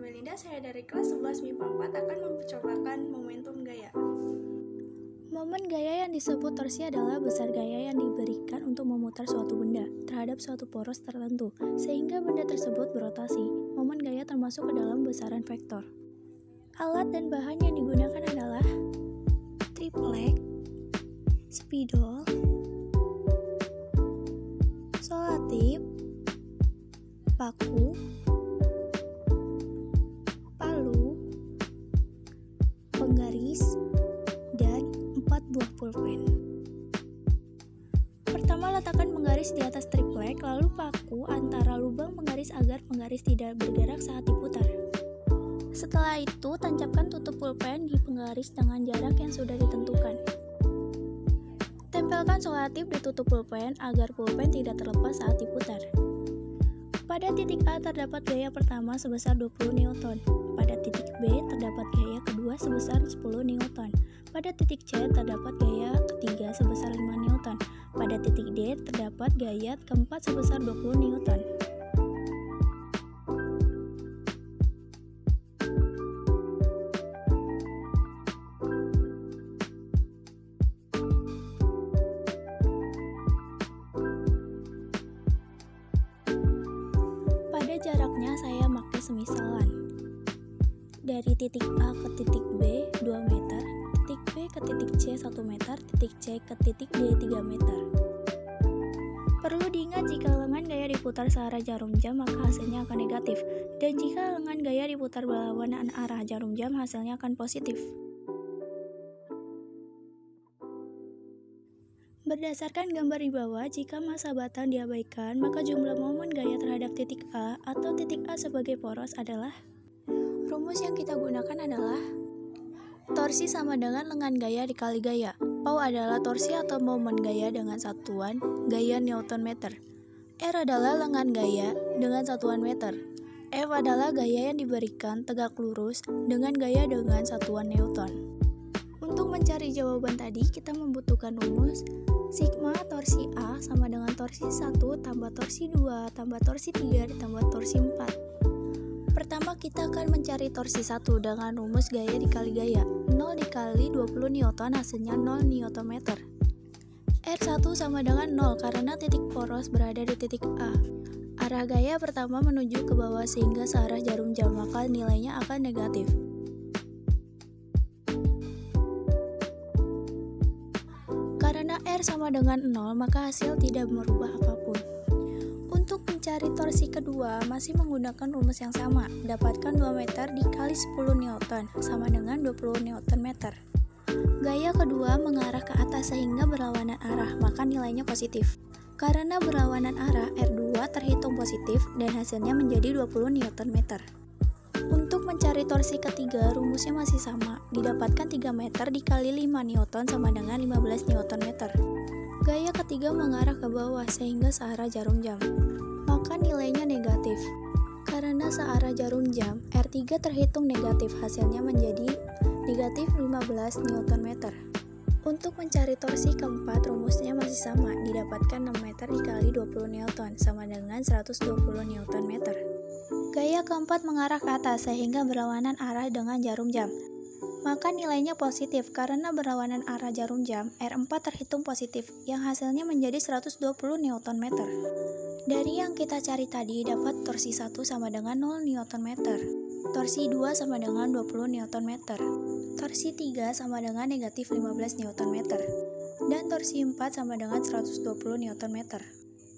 Melinda, saya dari kelas 11 MIPA 4 akan mencobakan momentum gaya. Momen gaya yang disebut torsi adalah besar gaya yang diberikan untuk memutar suatu benda terhadap suatu poros tertentu, sehingga benda tersebut berotasi. Momen gaya termasuk ke dalam besaran vektor. Alat dan bahan yang digunakan adalah triplek, spidol, solatip, paku, palu, penggaris, dan 4 buah pulpen. Pertama, letakkan penggaris di atas triplek, lalu paku antara lubang penggaris agar penggaris tidak bergerak saat diputar. Setelah itu, tancapkan tutup pulpen di penggaris dengan jarak yang sudah ditentukan. Tempelkan solatip di tutup pulpen agar pulpen tidak terlepas saat diputar. Pada titik A terdapat gaya pertama sebesar 20 Newton. Pada titik B terdapat gaya kedua sebesar 10 Newton. Pada titik C terdapat gaya ketiga sebesar 5 Newton. Pada titik D terdapat gaya keempat sebesar 20 Newton. Pada jaraknya saya pakai semisalan. Dari titik A ke titik B 2 meter, titik B ke titik C 1 meter, titik C ke titik D 3 meter. Perlu diingat jika lengan gaya diputar searah jarum jam maka hasilnya akan negatif, dan jika lengan gaya diputar berlawanan arah jarum jam hasilnya akan positif. Berdasarkan gambar di bawah, jika massa batang diabaikan, maka jumlah momen gaya terhadap titik A atau titik A sebagai poros adalah. Rumus yang kita gunakan adalah torsi sama dengan lengan gaya dikali gaya. Pau adalah torsi atau momen gaya dengan satuan gaya Newton meter. R adalah lengan gaya dengan satuan meter. F adalah gaya yang diberikan tegak lurus dengan gaya dengan satuan Newton. Untuk mencari jawaban tadi, kita membutuhkan rumus sigma torsi A sama dengan torsi 1 tambah torsi 2 tambah torsi 3 ditambah torsi 4. Pertama kita akan mencari torsi 1 dengan rumus gaya dikali gaya. 0 dikali 20 Newton hasilnya 0 Newton meter. R1 sama dengan 0 karena titik poros berada di titik A. Arah gaya pertama menuju ke bawah sehingga searah jarum jam, maka nilainya akan negatif. Karena R sama dengan 0, maka hasil tidak merubah apapun. Untuk mencari torsi kedua, masih menggunakan rumus yang sama. Dapatkan 2 meter dikali 10 Newton, sama dengan 20 Newton meter. Gaya kedua mengarah ke atas sehingga berlawanan arah, maka nilainya positif. Karena berlawanan arah, R2 terhitung positif dan hasilnya menjadi 20 Newton meter. Untuk mencari torsi ketiga, rumusnya masih sama. Didapatkan 3 meter dikali 5 Newton sama dengan 15 Newton meter. Gaya ketiga mengarah ke bawah sehingga searah jarum jam, maka nilainya negatif. Karena searah jarum jam, R3 terhitung negatif, hasilnya menjadi negatif 15 Newton meter. Untuk mencari torsi keempat, rumusnya masih sama. Didapatkan 6 meter dikali 20 Newton sama dengan 120 Newton meter. Gaya keempat mengarah ke atas sehingga berlawanan arah dengan jarum jam, maka nilainya positif. Karena berlawanan arah jarum jam, R4 terhitung positif, yang hasilnya menjadi 120 Newton meter. Dari yang kita cari tadi, dapat torsi 1 sama dengan 0 Newton meter, torsi 2 sama dengan 20 Newton meter, torsi 3 sama dengan negatif 15 Newton meter, dan torsi 4 sama dengan 120 Newton meter.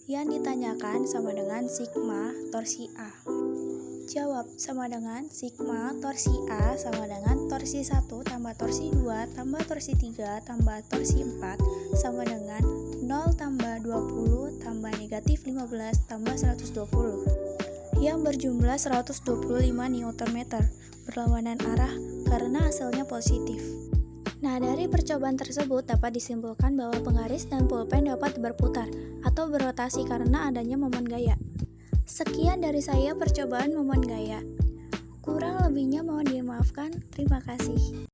Yang ditanyakan sama dengan sigma torsi A. Jawab sama dengan sigma torsi A sama dengan torsi 1 tambah torsi 2 tambah torsi 3 tambah torsi 4 sama dengan 0 tambah 20 tambah negatif 15 tambah 120 yang berjumlah 125 Newton meter berlawanan arah karena hasilnya positif. Nah, dari percobaan tersebut dapat disimpulkan bahwa penggaris dan pulpen dapat berputar atau berotasi karena adanya momen gaya. Sekian dari saya percobaan momen gaya. Kurang lebihnya mohon dimaafkan. Terima kasih.